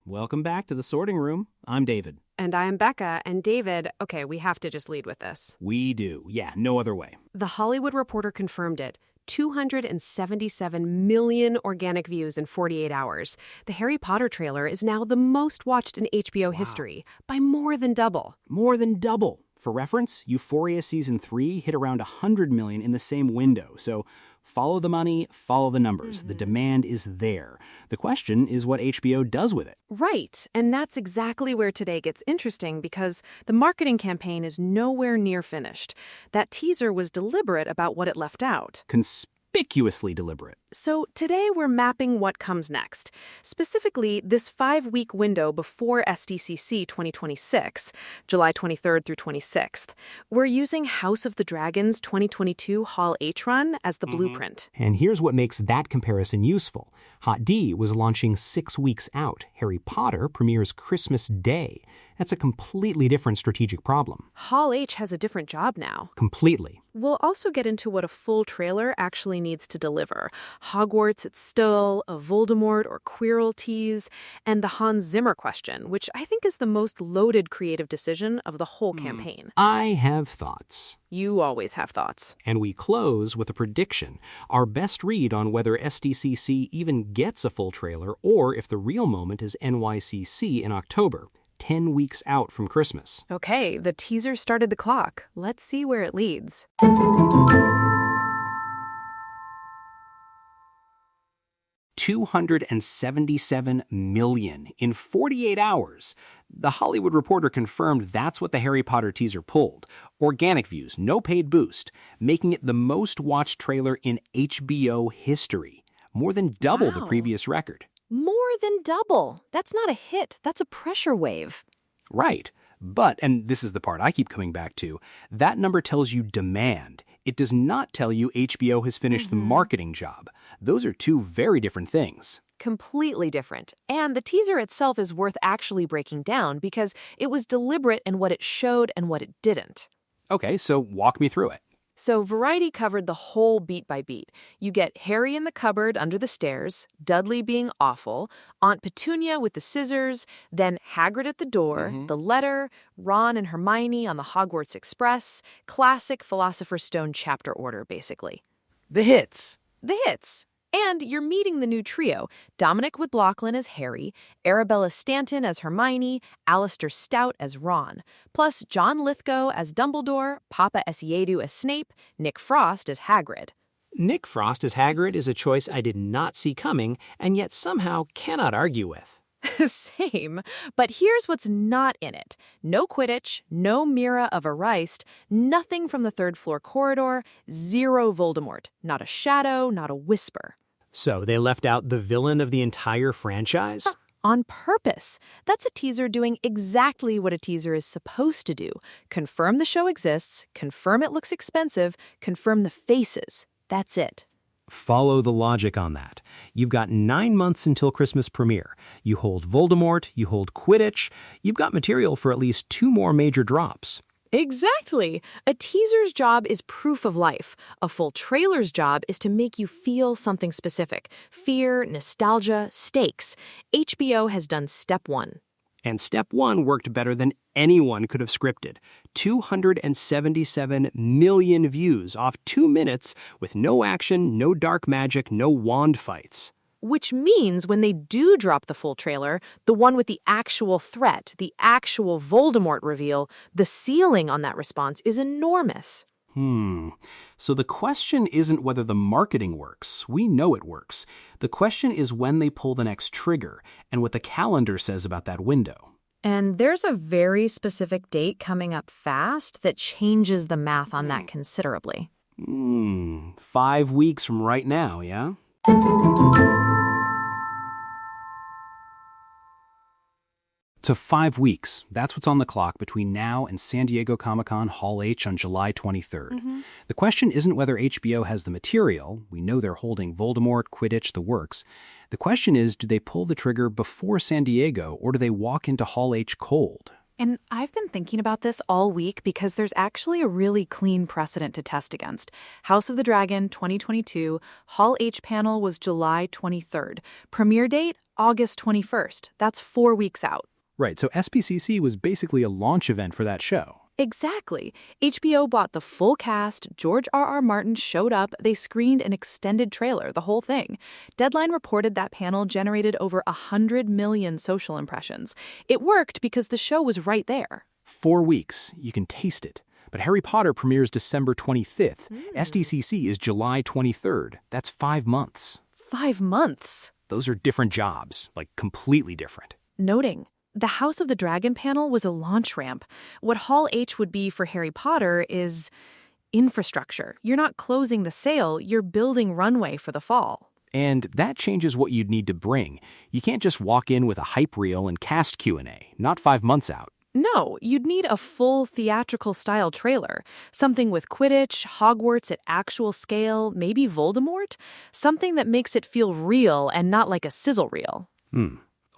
Welcome back to the sorting room. I'm David. And I'm Becca. And David, okay, we have to just lead with this. We do. Yeah, no other way. The Hollywood Reporter confirmed it. 277 million organic views in 48 hours. The Harry Potter trailer is now the most watched in HBO history by more than double. More than double. For reference, Euphoria Season 3 hit around 100 million in the same window. So follow the money, follow the numbers. The demand is there. The question is what HBO does with it. Right. And that's exactly where today gets interesting because the marketing campaign is nowhere near finished. That teaser was deliberate about what it left out. Conspicuously deliberate. So today we're mapping what comes next. Specifically, this 5-week window before SDCC 2026, July 23rd through 26th. We're using House of the Dragon's 2022 Hall H run as the blueprint. And here's what makes that comparison useful. Hot D was launching 6 weeks out. Harry Potter premieres Christmas Day. That's a completely different strategic problem. Hall H has a different job now. Completely. We'll also get into what a full trailer actually needs to deliver. Hogwarts, it's still a Voldemort or Quirrell tease, and the Hans Zimmer question, which I think is the most loaded creative decision of the whole campaign. I have thoughts. You always have thoughts. And we close with a prediction. Our best read on whether SDCC even gets a full trailer or if the real moment is NYCC in October, 10 weeks out from Christmas. Okay, the teaser started the clock. Let's see where it leads. 277 million in 48 hours. The Hollywood Reporter confirmed that's what the Harry Potter teaser pulled. Organic views, no paid boost, making it the most watched trailer in HBO history. More than double the previous record. More than double. That's not a hit. That's a pressure wave. Right. But, and this is the part I keep coming back to, that number tells you demand. It does not tell you HBO has finished the marketing job. Those are two very different things. Completely different. And the teaser itself is worth actually breaking down because it was deliberate in what it showed and what it didn't. Okay, so walk me through it. So Variety covered the whole beat by beat. You get Harry in the cupboard under the stairs, Dudley being awful, Aunt Petunia with the scissors, then Hagrid at the door, the letter, Ron and Hermione on the Hogwarts Express, classic Philosopher's Stone chapter order, basically. The hits. The hits. And you're meeting the new trio, Dominic McLaughlin as Harry, Arabella Stanton as Hermione, Alistair Stout as Ron, plus John Lithgow as Dumbledore, Papa Essiedu as Snape, Nick Frost as Hagrid. Nick Frost as Hagrid is a choice I did not see coming and yet somehow cannot argue with. Same. But here's what's not in it. No Quidditch, no Mirror of Erised, nothing from the third floor corridor, zero Voldemort. Not a shadow, not a whisper. So they left out the villain of the entire franchise? On purpose. That's a teaser doing exactly what a teaser is supposed to do. Confirm the show exists, confirm it looks expensive, confirm the faces. That's it. Follow the logic on that. You've got 9 months until Christmas premiere. You hold Voldemort, you hold Quidditch. You've got material for at least 2 more major drops. Exactly. A teaser's job is proof of life. A full trailer's job is to make you feel something specific. Fear, nostalgia, stakes. HBO has done step 1. And step 1 worked better than anyone could have scripted. 277 million views off 2 minutes with no action, no dark magic, no wand fights. Which means when they do drop the full trailer, the one with the actual threat, the actual Voldemort reveal, the ceiling on that response is enormous. So the question isn't whether the marketing works. We know it works. The question is when they pull the next trigger and what the calendar says about that window. And there's a very specific date coming up fast that changes the math on that considerably. 5 weeks from right now, yeah? So 5 weeks, that's what's on the clock between now and San Diego Comic-Con Hall H on July 23rd. The question isn't whether HBO has the material. We know they're holding Voldemort, Quidditch, the works. The question is, do they pull the trigger before San Diego, or do they walk into Hall H cold? And I've been thinking about this all week because there's actually a really clean precedent to test against. House of the Dragon 2022, Hall H panel was July 23rd. Premiere date, August 21st. That's 4 weeks out. Right, so SPCC was basically a launch event for that show. Exactly. HBO bought the full cast, George R.R. Martin showed up, they screened an extended trailer, the whole thing. Deadline reported that panel generated over 100 million social impressions. It worked because the show was right there. 4 weeks, you can taste it. But Harry Potter premieres December 25th. SDCC is July 23rd. That's 5 months. 5 months? Those are different jobs, like completely different. Noting, the House of the Dragon panel was a launch ramp. What Hall H would be for Harry Potter is infrastructure. You're not closing the sale, you're building runway for the fall. And that changes what you'd need to bring. You can't just walk in with a hype reel and cast Q&A, not 5 months out. No, you'd need a full theatrical-style trailer. Something with Quidditch, Hogwarts at actual scale, maybe Voldemort. Something that makes it feel real and not like a sizzle reel.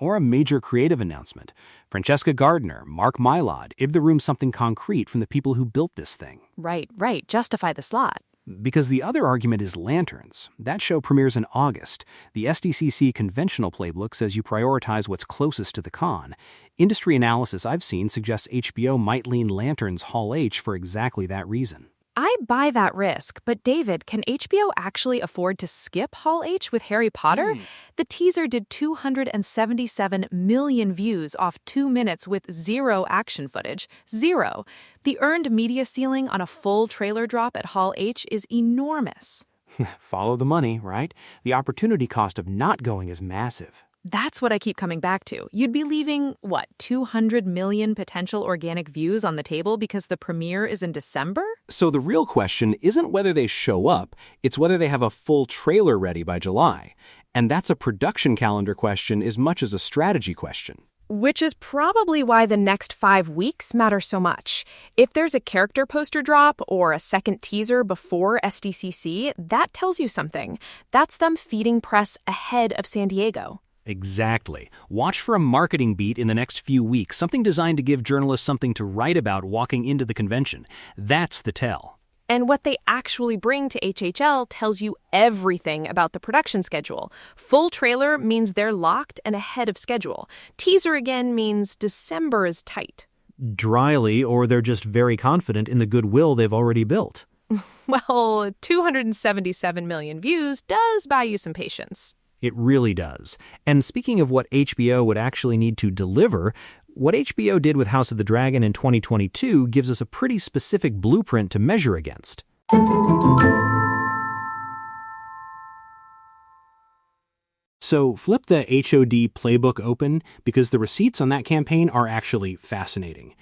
Or a major creative announcement. Francesca Gardner, Mark Mylod, give the room something concrete from the people who built this thing. Right. Justify the slot. Because the other argument is Lanterns. That show premieres in August. The SDCC conventional playbook says you prioritize what's closest to the con. Industry analysis I've seen suggests HBO might lean Lanterns Hall H for exactly that reason. I buy that risk, but David, can HBO actually afford to skip Hall H with Harry Potter? The teaser did 277 million views off 2 minutes with 0 action footage. 0. The earned media ceiling on a full trailer drop at Hall H is enormous. Follow the money, right? The opportunity cost of not going is massive. That's what I keep coming back to. You'd be leaving, 200 million potential organic views on the table because the premiere is in December? So the real question isn't whether they show up, it's whether they have a full trailer ready by July. And that's a production calendar question as much as a strategy question. Which is probably why the next 5 weeks matter so much. If there's a character poster drop or a second teaser before SDCC, that tells you something. That's them feeding press ahead of San Diego. Exactly. Watch for a marketing beat in the next few weeks, something designed to give journalists something to write about walking into the convention. That's the tell. And what they actually bring to HHL tells you everything about the production schedule. Full trailer means they're locked and ahead of schedule. Teaser again means December is tight. Dryly, or they're just very confident in the goodwill they've already built. Well, 277 million views does buy you some patience. It really does. And speaking of what HBO would actually need to deliver, what HBO did with House of the Dragon in 2022 gives us a pretty specific blueprint to measure against. So flip the HOD playbook open because the receipts on that campaign are actually fascinating.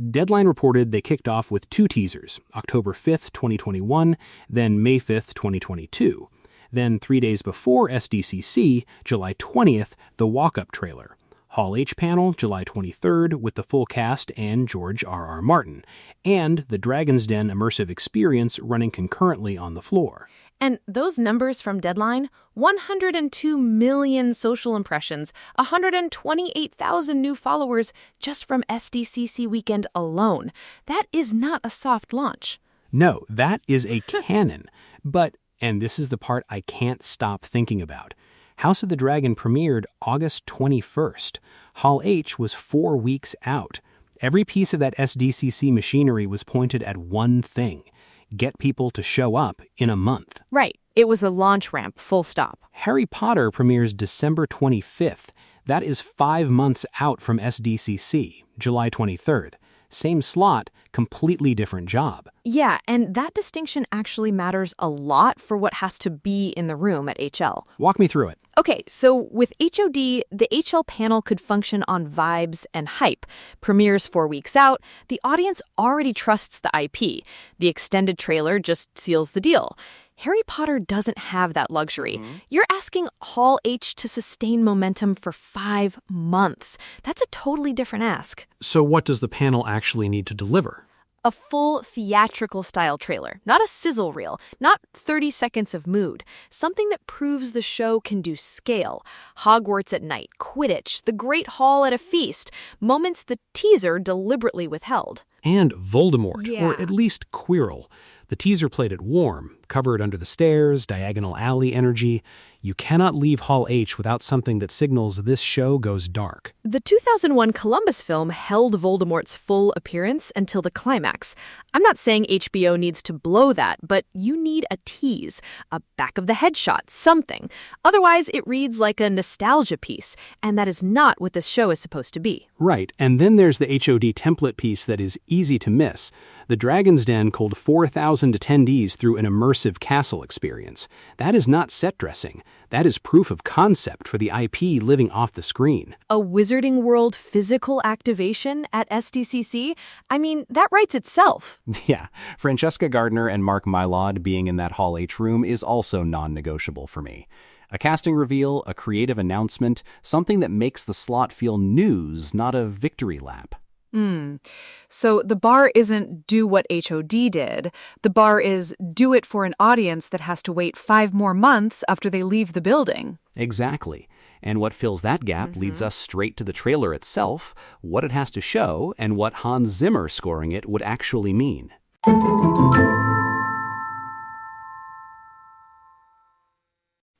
Deadline reported they kicked off with 2 teasers, October 5th, 2021, then May 5th, 2022. Then 3 days before SDCC, July 20th, the walk-up trailer. Hall H panel, July 23rd, with the full cast and George R.R. Martin. And the Dragon's Den immersive experience running concurrently on the floor. And those numbers from Deadline, 102 million social impressions, 128,000 new followers just from SDCC weekend alone. That is not a soft launch. No, that is a cannon. But, and this is the part I can't stop thinking about, House of the Dragon premiered August 21st. Hall H was 4 weeks out. Every piece of that SDCC machinery was pointed at one thing: get people to show up in a month. Right. It was a launch ramp, full stop. Harry Potter premieres December 25th. That is 5 months out from SDCC, July 23rd. Same slot, completely different job. Yeah, and that distinction actually matters a lot for what has to be in the room at HL. Walk me through it. Okay, so with HOD, the HL panel could function on vibes and hype. Premieres 4 weeks out, the audience already trusts the IP. The extended trailer just seals the deal. Harry Potter doesn't have that luxury. You're asking Hall H to sustain momentum for 5 months. That's a totally different ask. So what does the panel actually need to deliver? A full theatrical-style trailer, not a sizzle reel, not 30 seconds of mood. Something that proves the show can do scale. Hogwarts at night, Quidditch, the Great Hall at a feast, moments the teaser deliberately withheld. And Voldemort, Yeah. or at least Quirrell. The teaser played it warm, covered under the stairs, diagonal alley energy. You cannot leave Hall H without something that signals this show goes dark. The 2001 Columbus film held Voldemort's full appearance until the climax. I'm not saying HBO needs to blow that, but you need a tease, a back-of-the-head shot, something. Otherwise, it reads like a nostalgia piece, and that is not what this show is supposed to be. Right, and then there's the HOD template piece that is easy to miss. The Dragon's Den culled 4,000 attendees through an immersive castle experience. That is not set dressing. That is proof of concept for the IP living off the screen. A Wizarding World physical activation at SDCC? I mean, that writes itself. Yeah, Francesca Gardner and Mark Mylod being in that Hall H room is also non-negotiable for me. A casting reveal, a creative announcement, something that makes the slot feel news, not a victory lap. So the bar isn't do what HOD did. The bar is do it for an audience that has to wait 5 more months after they leave the building. Exactly. And what fills that gap leads us straight to the trailer itself, what it has to show, and what Hans Zimmer scoring it would actually mean.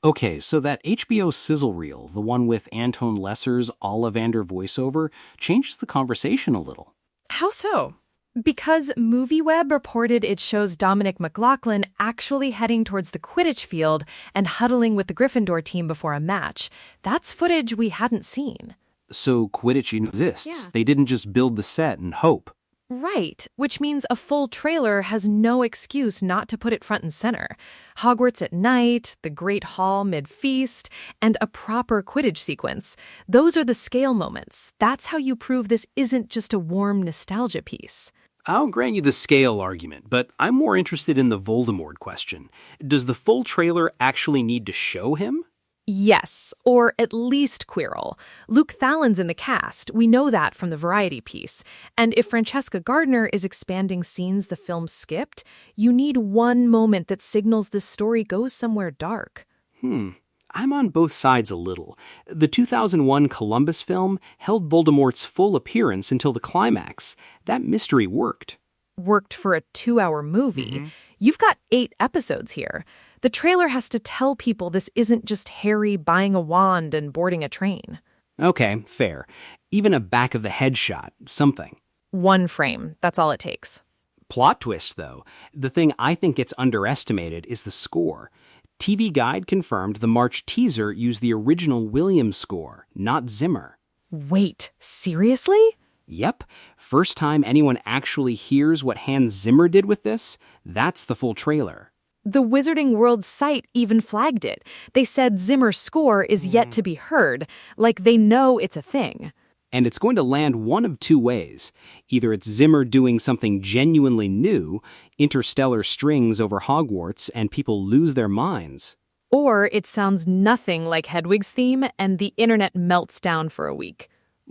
Okay, so that HBO sizzle reel, the one with Anton Lesser's Ollivander voiceover, changes the conversation a little. How so? Because MovieWeb reported it shows Dominic McLaughlin actually heading towards the Quidditch field and huddling with the Gryffindor team before a match. That's footage we hadn't seen. So Quidditch exists. Yeah. They didn't just build the set and hope. Right, which means a full trailer has no excuse not to put it front and center. Hogwarts at night, the Great Hall mid-feast, and a proper Quidditch sequence. Those are the scale moments. That's how you prove this isn't just a warm nostalgia piece. I'll grant you the scale argument, but I'm more interested in the Voldemort question. Does the full trailer actually need to show him? Yes, or at least Quirrell. Luke Thalen's in the cast. We know that from the Variety piece. And if Francesca Gardner is expanding scenes the film skipped, you need one moment that signals this story goes somewhere dark. I'm on both sides a little. The 2001 Columbus film held Voldemort's full appearance until the climax. That mystery worked. Worked for a 2-hour movie. You've got 8 episodes here. The trailer has to tell people this isn't just Harry buying a wand and boarding a train. Okay, fair. Even a back-of-the-head shot, something. 1 frame, that's all it takes. Plot twist, though. The thing I think gets underestimated is the score. TV Guide confirmed the March teaser used the original Williams score, not Zimmer. Wait, seriously? Yep. First time anyone actually hears what Hans Zimmer did with this, that's the full trailer. The Wizarding World site even flagged it. They said Zimmer's score is yet to be heard, like they know it's a thing. And it's going to land one of 2 ways. Either it's Zimmer doing something genuinely new, interstellar strings over Hogwarts, and people lose their minds. Or it sounds nothing like Hedwig's theme, and the internet melts down for a week.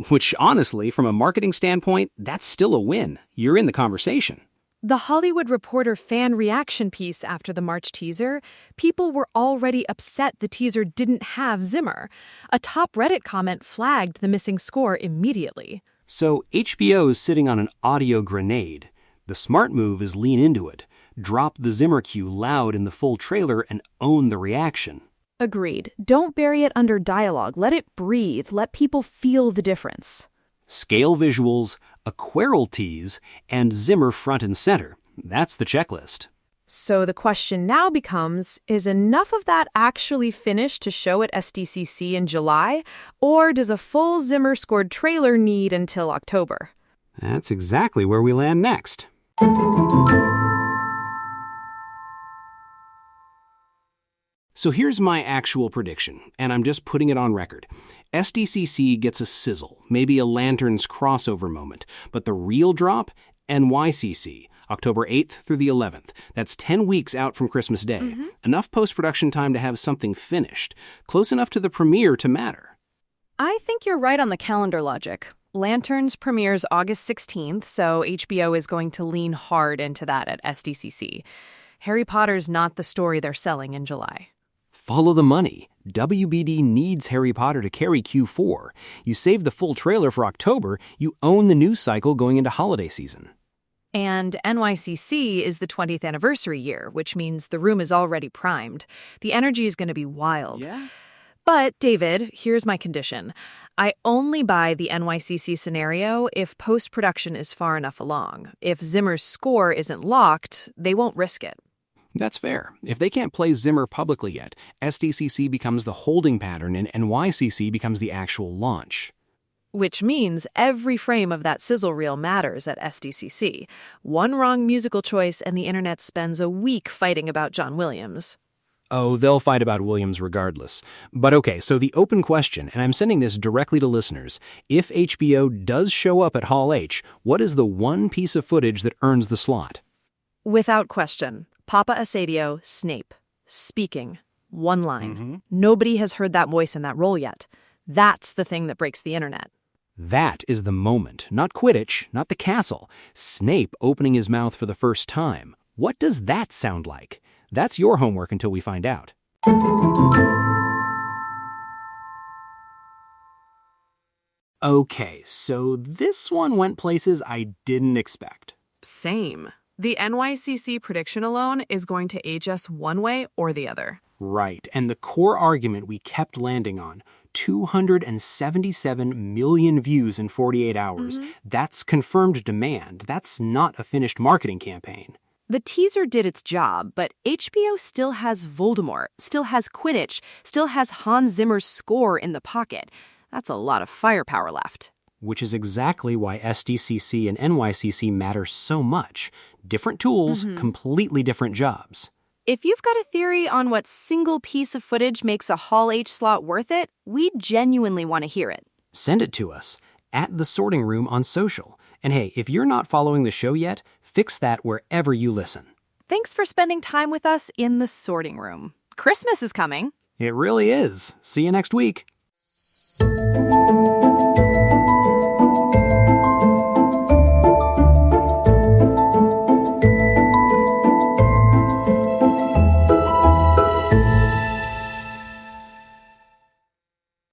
Which, honestly, from a marketing standpoint, that's still a win. You're in the conversation. The Hollywood Reporter fan reaction piece after the March teaser, people were already upset the teaser didn't have Zimmer. A top Reddit comment flagged the missing score immediately. So HBO is sitting on an audio grenade. The smart move is lean into it. Drop the Zimmer cue loud in the full trailer and own the reaction. Agreed. Don't bury it under dialogue. Let it breathe. Let people feel the difference. Scale visuals, a Quirrell tease, and Zimmer front and center. That's the checklist. So the question now becomes, is enough of that actually finished to show at SDCC in July, or does a full Zimmer-scored trailer need until October? That's exactly where we land next. So here's my actual prediction, and I'm just putting it on record. SDCC gets a sizzle, maybe a Lanterns crossover moment, but the real drop, NYCC, October 8th through the 11th. That's 10 weeks out from Christmas Day. Enough post-production time to have something finished, close enough to the premiere to matter. I think you're right on the calendar logic. Lanterns premieres August 16th, so HBO is going to lean hard into that at SDCC. Harry Potter's not the story they're selling in July. Follow the money. WBD needs Harry Potter to carry Q4. You save the full trailer for October, you own the news cycle going into holiday season. And NYCC is the 20th anniversary year, which means the room is already primed. The energy is going to be wild. Yeah? But, David, here's my condition. I only buy the NYCC scenario if post-production is far enough along. If Zimmer's score isn't locked, they won't risk it. That's fair. If they can't play Zimmer publicly yet, SDCC becomes the holding pattern and NYCC becomes the actual launch. Which means every frame of that sizzle reel matters at SDCC. One wrong musical choice and the internet spends a week fighting about John Williams. Oh, they'll fight about Williams regardless. But okay, so the open question, and I'm sending this directly to listeners, if HBO does show up at Hall H, what is the one piece of footage that earns the slot? Without question, Papa Asadio, Snape, speaking, one line. Nobody has heard that voice in that role yet. That's the thing that breaks the internet. That is the moment, not Quidditch, not the castle. Snape opening his mouth for the first time. What does that sound like? That's your homework until we find out. Okay, so this one went places I didn't expect. Same. The NYCC prediction alone is going to age us one way or the other. Right, and the core argument we kept landing on, 277 million views in 48 hours. That's confirmed demand. That's not a finished marketing campaign. The teaser did its job, but HBO still has Voldemort, still has Quidditch, still has Hans Zimmer's score in the pocket. That's a lot of firepower left. Which is exactly why SDCC and NYCC matter so much. Different tools, completely different jobs. If you've got a theory on what single piece of footage makes a Hall H slot worth it, we genuinely want to hear it. Send it to us at The Sorting Room on social. And hey, if you're not following the show yet, fix that wherever you listen. Thanks for spending time with us in The Sorting Room. Christmas is coming. It really is. See you next week.